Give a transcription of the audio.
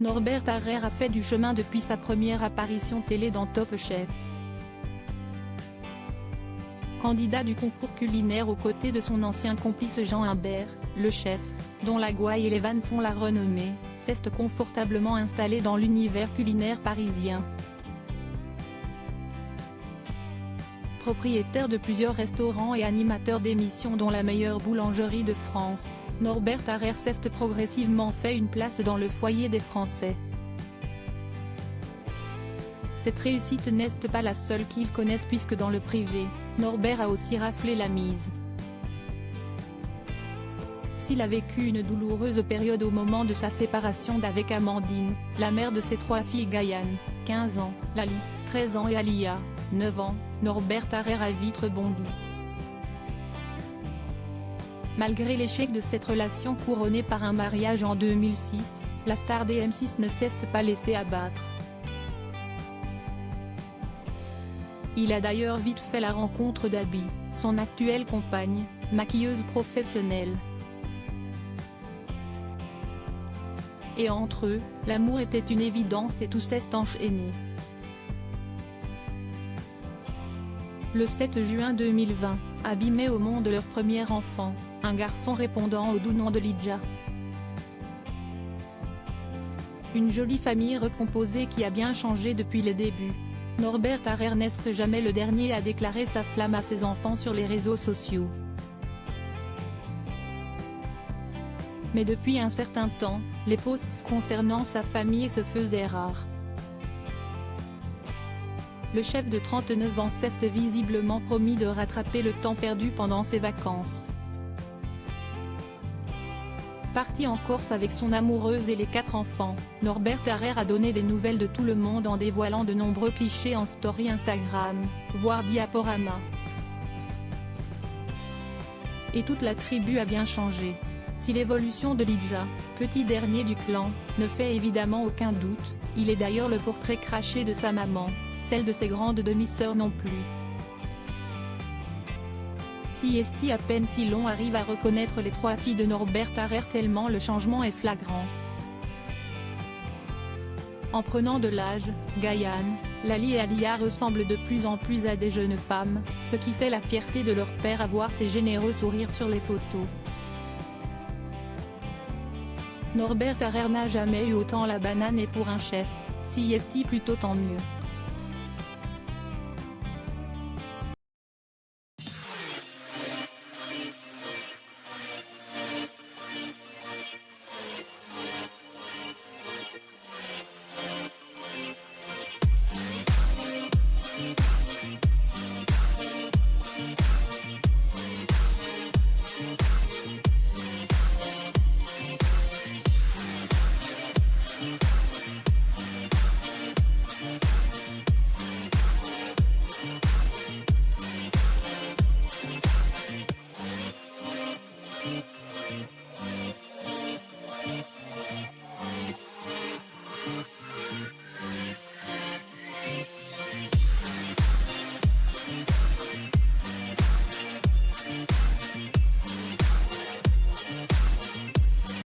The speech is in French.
Norbert Harrer a fait du chemin depuis sa première apparition télé dans Top Chef. Candidat du concours culinaire aux côtés de son ancien complice Jean Imbert, le chef, dont la gouaille et les vannes font la renommée, s'est confortablement installé dans l'univers culinaire parisien. Propriétaire de plusieurs restaurants et animateur d'émissions dont la meilleure boulangerie de France, Norbert Harrer s'est progressivement fait une place dans le foyer des Français. Cette réussite n'est pas la seule qu'ils connaissent puisque dans le privé, Norbert a aussi raflé la mise. S'il a vécu une douloureuse période au moment de sa séparation d'avec Amandine, la mère de ses 3 filles Gaïane, 15 ans, Lali, 13 ans et Alia, 9 ans, Norbert Harrer a vite rebondi. Malgré l'échec de cette relation couronnée par un mariage en 2006, la star des M6 ne s'est pas laissée abattre. Il a d'ailleurs vite fait la rencontre d'Abby, son actuelle compagne, maquilleuse professionnelle. Et entre eux, l'amour était une évidence et tout s'est enchaîné. Le 7 juin 2020, Abby met au monde leur premier enfant, un garçon répondant au doux nom de Lidja. Une jolie famille recomposée qui a bien changé depuis les débuts. Norbert Harrer n'est jamais le dernier à déclarer sa flamme à ses enfants sur les réseaux sociaux. Mais depuis un certain temps, les posts concernant sa famille se faisaient rares. Le chef de 39 ans s'est visiblement promis de rattraper le temps perdu pendant ses vacances. Parti en Corse avec son amoureuse et les 4 enfants, Norbert Harrer a donné des nouvelles de tout le monde en dévoilant de nombreux clichés en story Instagram, voire diaporama. Et toute la tribu a bien changé. Si l'évolution de Lidja, petit dernier du clan, ne fait évidemment aucun doute, il est d'ailleurs le portrait craché de sa maman, celle de ses grandes demi-sœurs non plus. Si est à peine si l'on arrive à reconnaître les 3 filles de Norbert Harrer tellement le changement est flagrant. En prenant de l'âge, Gaïane, Lali et Alia ressemblent de plus en plus à des jeunes femmes, ce qui fait la fierté de leur père à voir ses généreux sourires sur les photos. Norbert Harrer n'a jamais eu autant la banane et pour un chef, si est plutôt tant mieux.